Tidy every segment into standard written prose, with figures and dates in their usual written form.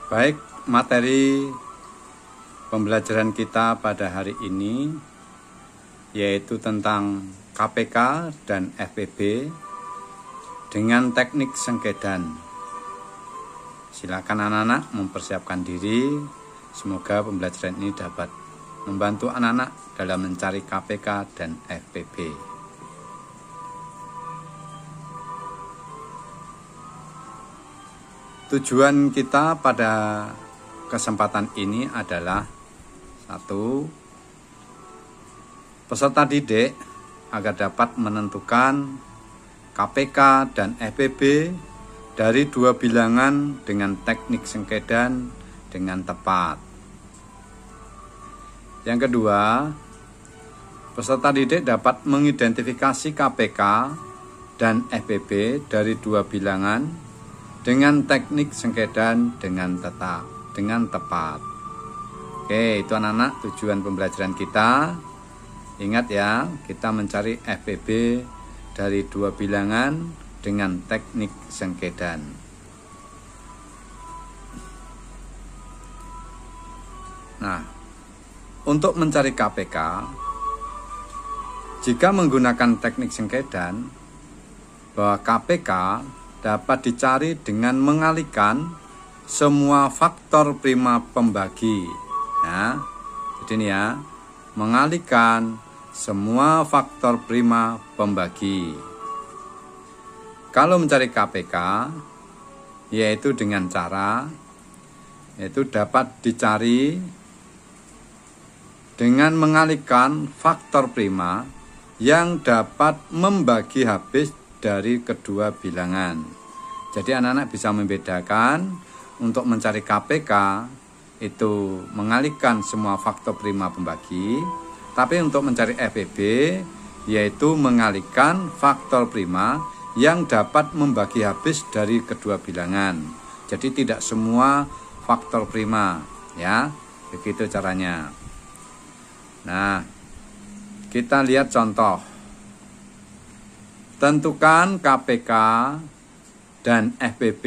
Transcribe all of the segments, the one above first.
Baik, materi pembelajaran kita pada hari ini yaitu tentang KPK dan FPB dengan teknik sengkedan. Silakan anak-anak mempersiapkan diri. Semoga pembelajaran ini dapat membantu anak-anak dalam mencari KPK dan FPB. Tujuan kita pada kesempatan ini adalah satu, peserta didik agar dapat menentukan KPK dan FPB dari dua bilangan dengan teknik sengkedan dengan tepat. Yang kedua, peserta didik dapat mengidentifikasi KPK dan FPB dari dua bilangan dengan teknik sengkedan dengan tepat. Oke, itu anak-anak tujuan pembelajaran kita. Ingat ya, kita mencari FPB dari dua bilangan dengan teknik sengkedan. Nah, untuk mencari KPK, jika menggunakan teknik sengkedan, bahwa KPK dapat dicari dengan mengalihkan semua faktor prima pembagi. Ya, jadi ini ya, mengalihkan semua faktor prima pembagi. Kalau mencari KPK, yaitu dengan cara, yaitu dapat dicari dengan mengalihkan faktor prima yang dapat membagi habis dari kedua bilangan. Jadi anak-anak bisa membedakan untuk mencari KPK itu mengalihkan semua faktor prima pembagi, tapi untuk mencari FPB yaitu mengalihkan faktor prima yang dapat membagi habis dari kedua bilangan. Jadi tidak semua faktor prima, ya. Begitu caranya. Nah, kita lihat contoh. Tentukan KPK dan FPB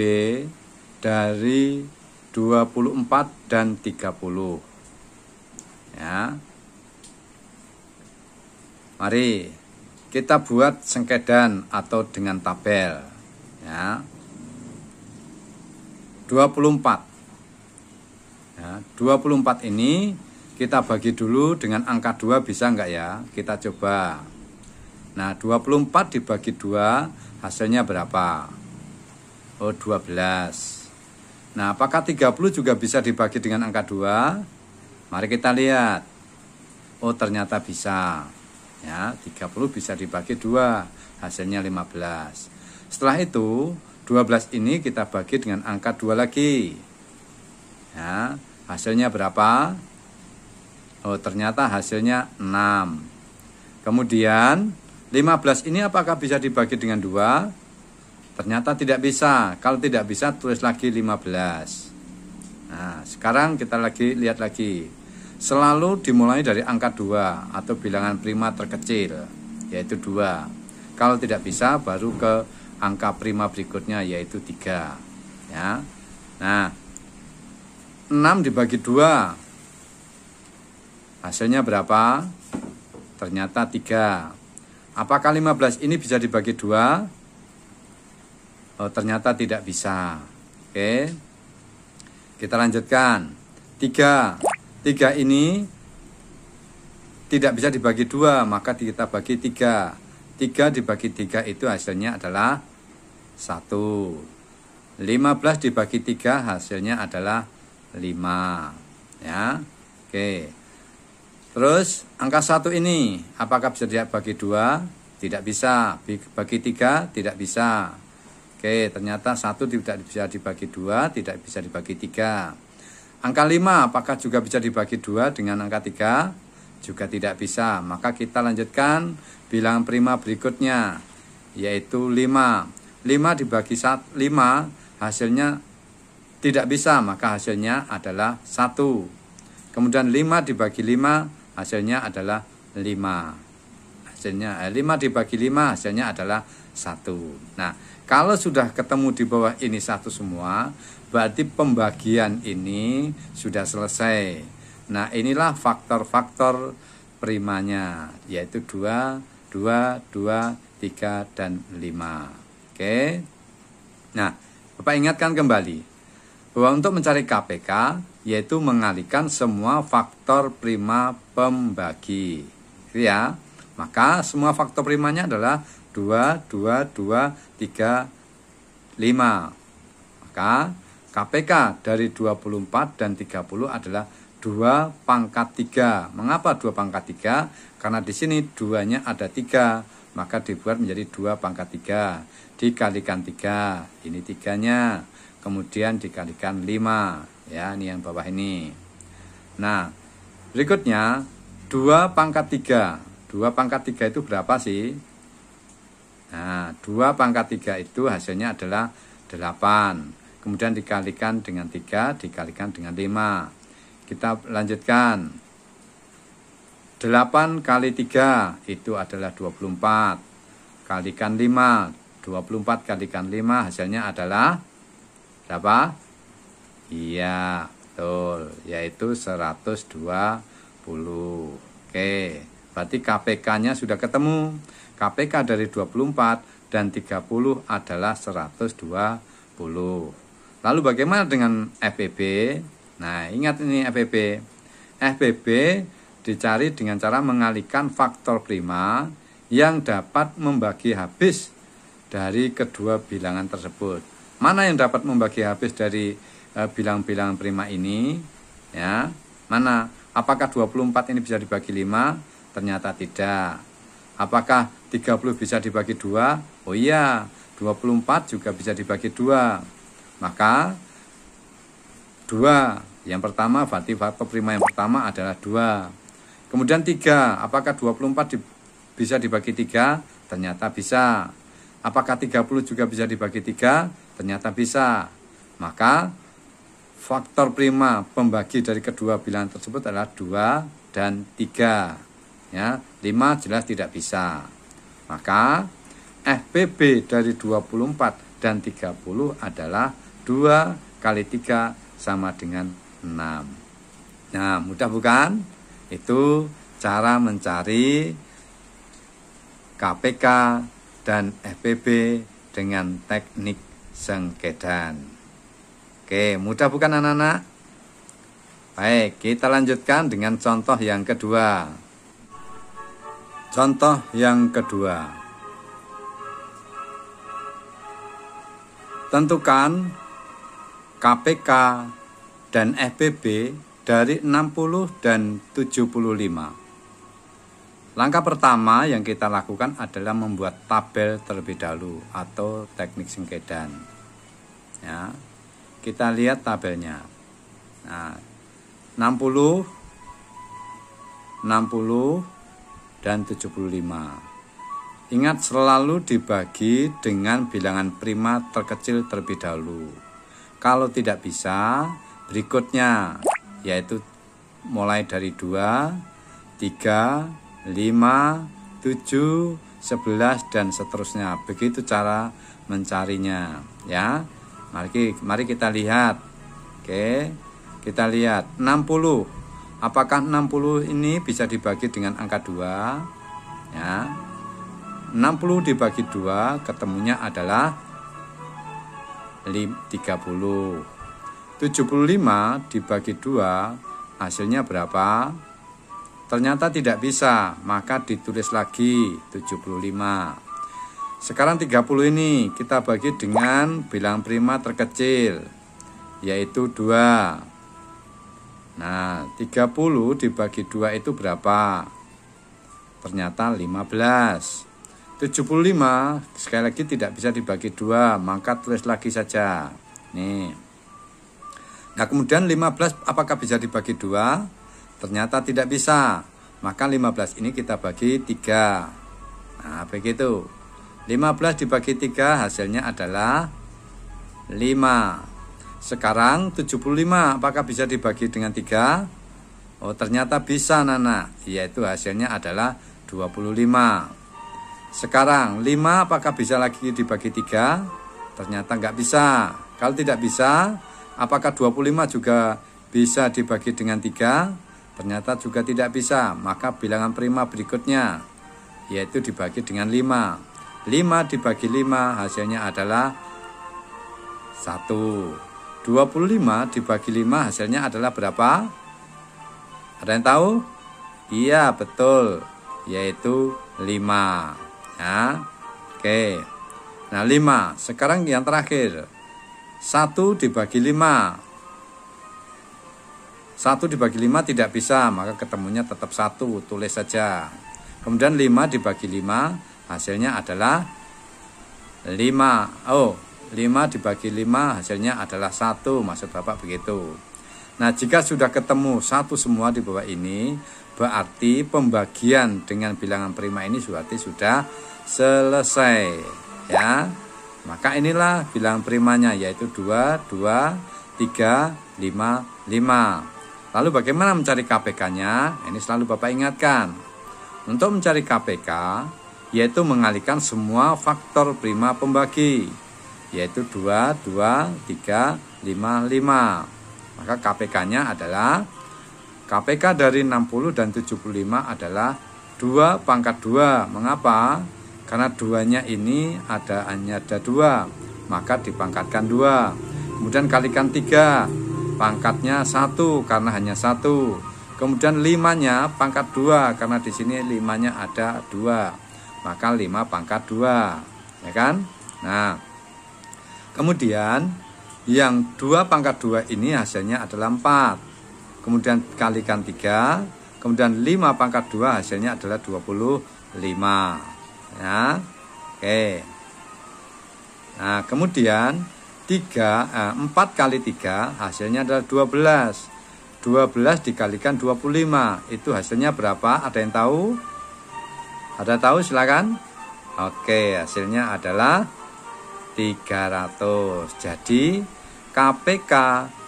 dari 24 dan 30. Ya. Mari kita buat sengkedan atau dengan tabel. Ya. 24. Ya, 24 ini kita bagi dulu dengan angka 2 bisa enggak ya? Kita coba. Nah, 24 dibagi 2 hasilnya berapa? Oh, 12. Nah, apakah 30 juga bisa dibagi dengan angka 2? Mari kita lihat. Oh, ternyata bisa. Ya, 30 bisa dibagi 2, hasilnya 15. Setelah itu, 12 ini kita bagi dengan angka 2 lagi. Ya, hasilnya berapa? Oh, ternyata hasilnya 6. Kemudian 15 ini apakah bisa dibagi dengan 2? Ternyata tidak bisa. Kalau tidak bisa, tulis lagi 15. Nah, sekarang kita lihat lagi. Selalu dimulai dari angka 2 atau bilangan prima terkecil, yaitu 2. Kalau tidak bisa, baru ke angka prima berikutnya, yaitu 3. Ya. Nah, 6 dibagi 2. Hasilnya berapa? Ternyata 3. Apakah 15 ini bisa dibagi 2? Oh, ternyata tidak bisa. Oke. Kita lanjutkan. 3 ini tidak bisa dibagi 2, maka kita bagi 3. 3 dibagi 3 itu hasilnya adalah 1. 15 dibagi 3 hasilnya adalah 5. Ya. Oke. Terus angka 1 ini apakah bisa dibagi 2? Tidak bisa. Bagi 3 tidak bisa. Oke, ternyata 1 tidak bisa dibagi 2, tidak bisa dibagi 3. Angka 5 apakah juga bisa dibagi 2 dengan angka 3? Juga tidak bisa. Maka kita lanjutkan bilangan prima berikutnya, yaitu 5. 5 dibagi 5 hasilnya tidak bisa, maka hasilnya adalah 1. Kemudian 5 dibagi 5 hasilnya adalah 5. hasilnya 5 dibagi 5 hasilnya adalah 1. Nah, kalau sudah ketemu di bawah ini 1 semua, berarti pembagian ini sudah selesai. Nah, inilah faktor-faktor primanya, yaitu 2, 2, 2, 3, dan 5. Oke. Nah, Bapak ingatkan kembali bahwa untuk mencari KPK yaitu mengalihkan semua faktor prima pembagi. Ya. Maka semua faktor primanya adalah 2, 2, 2, 3, 5. Maka KPK dari 24 dan 30 adalah 2 pangkat 3. Mengapa 2 pangkat 3? Karena di sini 2-nya ada 3, maka dibuat menjadi 2 pangkat 3. Dikalikan 3, ini 3-nya. Kemudian dikalikan 5. Ya, ini yang bawah ini. Nah, berikutnya 2 pangkat 3. 2 pangkat 3 itu berapa sih? Nah, 2 pangkat 3 itu hasilnya adalah 8. Kemudian dikalikan dengan 3, dikalikan dengan 5. Kita lanjutkan. 8 kali 3 itu adalah 24. Kalikan 5. 24 kalikan 5 hasilnya adalah berapa? Iya, betul. Yaitu 120. Oke. Berarti KPK-nya sudah ketemu. KPK dari 24 dan 30 adalah 120. Lalu bagaimana dengan FPB? Nah, ingat ini FPB. FPB dicari dengan cara mengalihkan faktor prima yang dapat membagi habis dari kedua bilangan tersebut. Mana yang dapat membagi habis dari bilang-bilangan prima ini? Ya, mana? Apakah 24 ini bisa dibagi 5? Ternyata tidak. Apakah 30 bisa dibagi 2? Oh iya, 24 juga bisa dibagi 2. Maka 2. Yang pertama, berarti faktor prima yang pertama adalah 2. Kemudian 3. Apakah 24 bisa dibagi 3? Ternyata bisa. Apakah 30 juga bisa dibagi 3? Ternyata bisa. Maka faktor prima pembagi dari kedua bilangan tersebut adalah 2 dan 3. Ya, 5 jelas tidak bisa. Maka FPB dari 24 dan 30 adalah 2 kali 3 sama dengan 6. Nah, mudah bukan? Itu cara mencari KPK dan FPB dengan teknik sengkedan. Oke, mudah bukan anak-anak? Baik, kita lanjutkan dengan contoh yang kedua. Contoh yang kedua. Tentukan KPK dan FPB dari 60 dan 75. Langkah pertama yang kita lakukan adalah membuat tabel terlebih dahulu atau teknik sengkedan. Ya, kita lihat tabelnya. Nah, 60, 60 dan 75. Ingat selalu dibagi dengan bilangan prima terkecil terlebih dahulu. Kalau tidak bisa, berikutnya yaitu mulai dari 2, 3, 5, 7, 11 dan seterusnya. Begitu cara mencarinya, ya. Mari kita lihat. Oke. Kita lihat 60. Apakah 60 ini bisa dibagi dengan angka 2? Ya. 60 dibagi 2 ketemunya adalah 30. 75 dibagi 2 hasilnya berapa? Ternyata tidak bisa, maka ditulis lagi 75. Sekarang 30 ini kita bagi dengan bilangan prima terkecil, yaitu 2. Nah, 30 dibagi 2 itu berapa? Ternyata 15. 75 sekali lagi tidak bisa dibagi 2, maka tulis lagi saja. Nih. Nah, kemudian 15 apakah bisa dibagi 2? Ternyata tidak bisa. Maka 15 ini kita bagi 3. Nah, begitu. 15 dibagi 3 hasilnya adalah 5. Sekarang 75 apakah bisa dibagi dengan 3? Oh, ternyata bisa, Nana. Yaitu hasilnya adalah 25. Sekarang 5 apakah bisa lagi dibagi 3? Ternyata nggak bisa. Kalau tidak bisa, apakah 25 juga bisa dibagi dengan 3? Ternyata juga tidak bisa. Maka bilangan prima berikutnya, yaitu dibagi dengan 5. 5 dibagi 5 hasilnya adalah 1. 25 dibagi 5 hasilnya adalah berapa? Ada yang tahu? Iya, betul. Yaitu 5. Ya. Oke. Nah, 5. Sekarang yang terakhir. 1 dibagi 5. 1 dibagi 5 tidak bisa, maka ketemunya tetap 1. Tulis saja. Kemudian 5 dibagi 5 hasilnya adalah 5. 5 dibagi 5 hasilnya adalah 1. Maksud Bapak begitu. Nah, jika sudah ketemu 1 semua di bawah ini, berarti pembagian dengan bilangan prima ini berarti sudah selesai. Ya, maka inilah bilangan primanya, yaitu 2, 2, 3, 5, 5. Lalu bagaimana mencari KPK-nya? Ini selalu Bapak ingatkan. Untuk mencari KPK, yaitu mengalihkan semua faktor prima pembagi, yaitu 2, 2, 3, 5, 5. Maka KPK-nya adalah, KPK dari 60 dan 75 adalah 2 pangkat 2. Mengapa? Karena 2-nya ini hanya ada 2, maka dipangkatkan 2. Kemudian kalikan 3, pangkatnya 1 karena hanya 1. Kemudian 5-nya pangkat 2 karena di sini 5-nya ada 2, maka 5 pangkat 2, ya kan? Nah, kemudian yang 2 pangkat 2 ini hasilnya adalah 4. Kemudian kalikan 3, kemudian 5 pangkat 2 hasilnya adalah 25. Ya. Oke. Nah, kemudian 4 kali 3 hasilnya adalah 12. 12 dikalikan 25, itu hasilnya berapa? Ada yang tahu? Ada tahu? Silakan. Oke, hasilnya adalah 300. Jadi KPK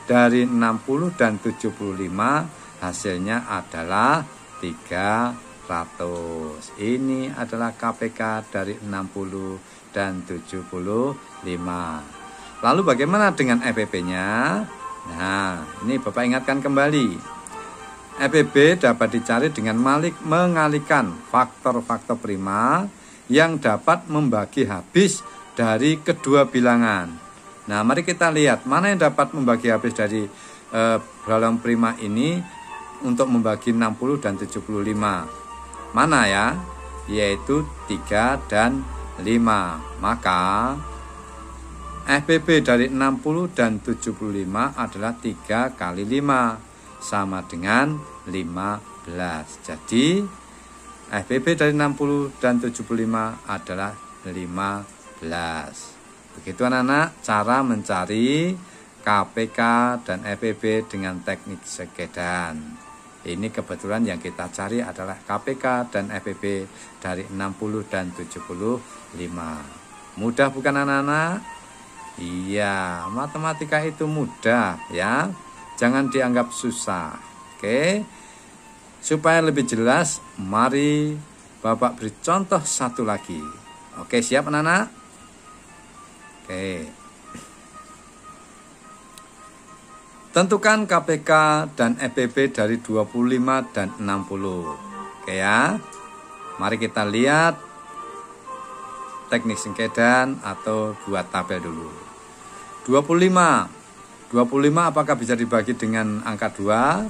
dari 60 dan 75 hasilnya adalah 300. Ini adalah KPK dari 60 dan 75. Lalu bagaimana dengan EPP-nya? Nah, ini Bapak ingatkan kembali. EPP dapat dicari dengan mengalihkan faktor-faktor prima yang dapat membagi habis dari kedua bilangan. Nah, mari kita lihat mana yang dapat membagi habis dari bilangan prima ini untuk membagi 60 dan 75. Mana ya? Yaitu 3 dan 5. Maka FPP dari 60 dan 75 adalah 3 kali 5 sama dengan 15. Jadi FPP dari 60 dan 75 adalah 15. Begitu anak-anak cara mencari KPK dan FPP dengan teknik sekedan. Ini kebetulan yang kita cari adalah KPK dan FPP dari 60 dan 75. Mudah bukan anak-anak? Iya, matematika itu mudah ya. Jangan dianggap susah. Oke. Supaya lebih jelas, mari Bapak beri contoh satu lagi. Oke, siap anak-anak? Oke. Tentukan KPK dan FPP dari 25 dan 60. Oke ya. Mari kita lihat teknik singkedan atau buat tabel dulu. 25 apakah bisa dibagi dengan angka 2?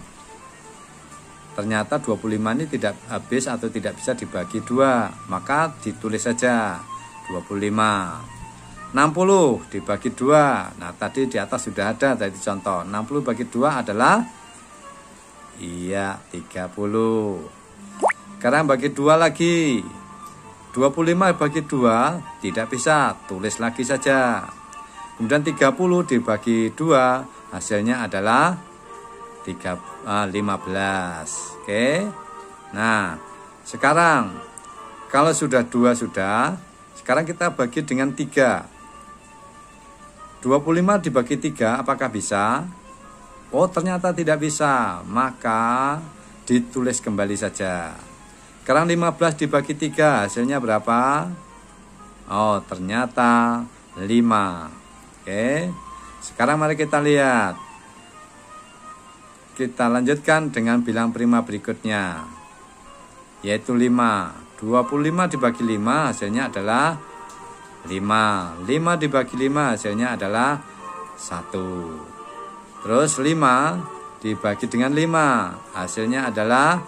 Ternyata 25 ini tidak habis atau tidak bisa dibagi 2, maka ditulis saja 25. 60 dibagi 2. Nah, tadi di atas sudah ada tadi contoh. 60 bagi 2 adalah 30. Sekarang bagi 2 lagi. 25 bagi 2 tidak bisa, tulis lagi saja. Kemudian 30 dibagi 2 hasilnya adalah 15. Oke. Nah, sekarang kalau sudah 2 sudah, sekarang kita bagi dengan 3. 25 dibagi 3 apakah bisa? Oh, ternyata tidak bisa. Maka ditulis kembali saja. Sekarang 15 dibagi 3 hasilnya berapa? Oh, ternyata 5. Oke. Sekarang mari kita lihat. Kita lanjutkan dengan bilang prima berikutnya, yaitu 5. 25 dibagi 5 hasilnya adalah 5. 5 dibagi 5 hasilnya adalah 1. Terus 5 dibagi dengan 5 hasilnya adalah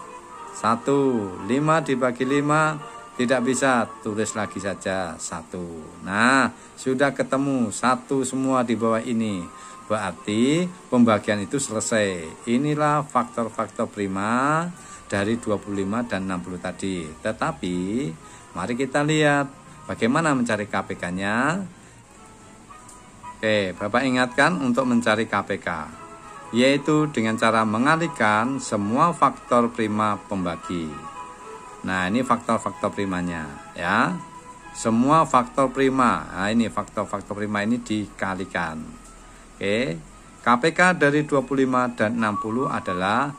1. 5 dibagi 5 tidak bisa, tulis lagi saja 1. Nah, sudah ketemu 1 semua di bawah ini. Berarti pembagian itu selesai. Inilah faktor-faktor prima dari 25 dan 60 tadi. Tetapi mari kita lihat bagaimana mencari KPK-nya. Oke, Bapak ingatkan untuk mencari KPK, yaitu dengan cara mengalihkan semua faktor prima pembagi. Nah, ini faktor-faktor primanya ya. Semua faktor prima. Nah, ini faktor-faktor prima ini dikalikan. Oke. KPK dari 25 dan 60 adalah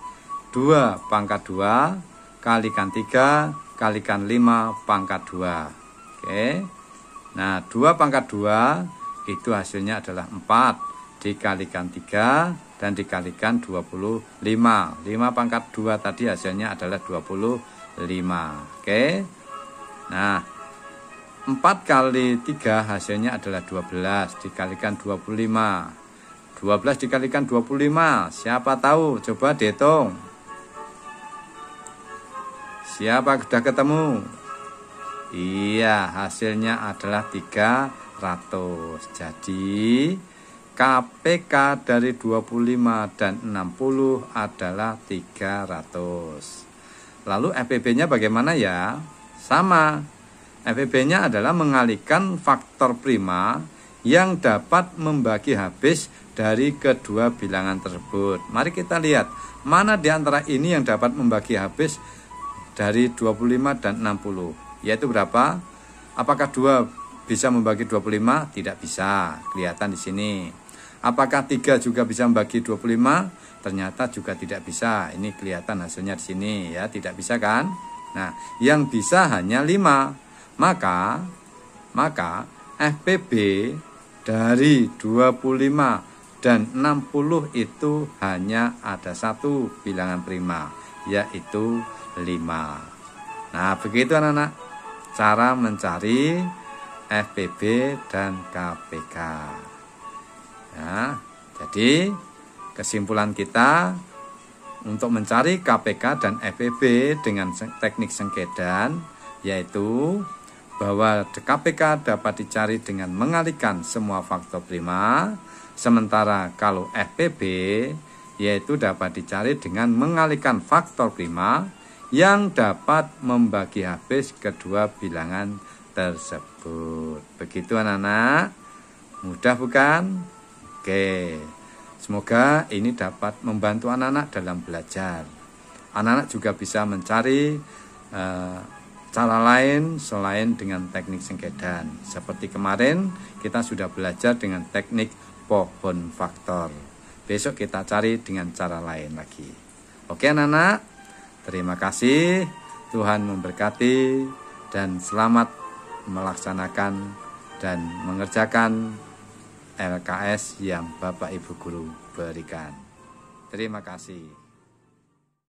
2 pangkat 2 kalikan 3 kalikan 5 pangkat 2. Oke. Nah, 2 pangkat 2 itu hasilnya adalah 4 dikalikan 3 dan dikalikan 25. 5 pangkat 2 tadi hasilnya adalah 25. Oke. Nah, 4 kali 3 hasilnya adalah 12 dikalikan 25. 12 dikalikan 25. Siapa tahu? Coba dihitung. Siapa sudah ketemu? Iya, hasilnya adalah 300. Jadi KPK dari 25 dan 60 adalah 300. Lalu FPB-nya bagaimana ya? Sama. FPB-nya adalah mengalihkan faktor prima yang dapat membagi habis dari kedua bilangan tersebut. Mari kita lihat, mana di antara ini yang dapat membagi habis dari 25 dan 60? Yaitu berapa? Apakah 2 bisa membagi 25? Tidak bisa, kelihatan di sini. Apakah 3 juga bisa membagi 25? Ternyata juga tidak bisa. Ini kelihatan hasilnya di sini ya, tidak bisa kan? Nah, yang bisa hanya 5. Maka FPB dari 25 dan 60 itu hanya ada 1 bilangan prima, yaitu 5. Nah, begitu anak-anak cara mencari FPB dan KPK. Ya, jadi kesimpulan kita untuk mencari KPK dan FPB dengan teknik sengkedan, yaitu bahwa KPK dapat dicari dengan mengalihkan semua faktor prima, sementara kalau FPB yaitu dapat dicari dengan mengalihkan faktor prima yang dapat membagi habis kedua bilangan tersebut. Begitu anak-anak, mudah bukan? Oke, semoga ini dapat membantu anak-anak dalam belajar. Anak-anak juga bisa mencari cara lain selain dengan teknik sengkedan. Seperti kemarin kita sudah belajar dengan teknik pohon faktor. Besok kita cari dengan cara lain lagi. Oke anak-anak, terima kasih. Tuhan memberkati dan selamat melaksanakan dan mengerjakan LKS yang Bapak Ibu Guru berikan. Terima kasih.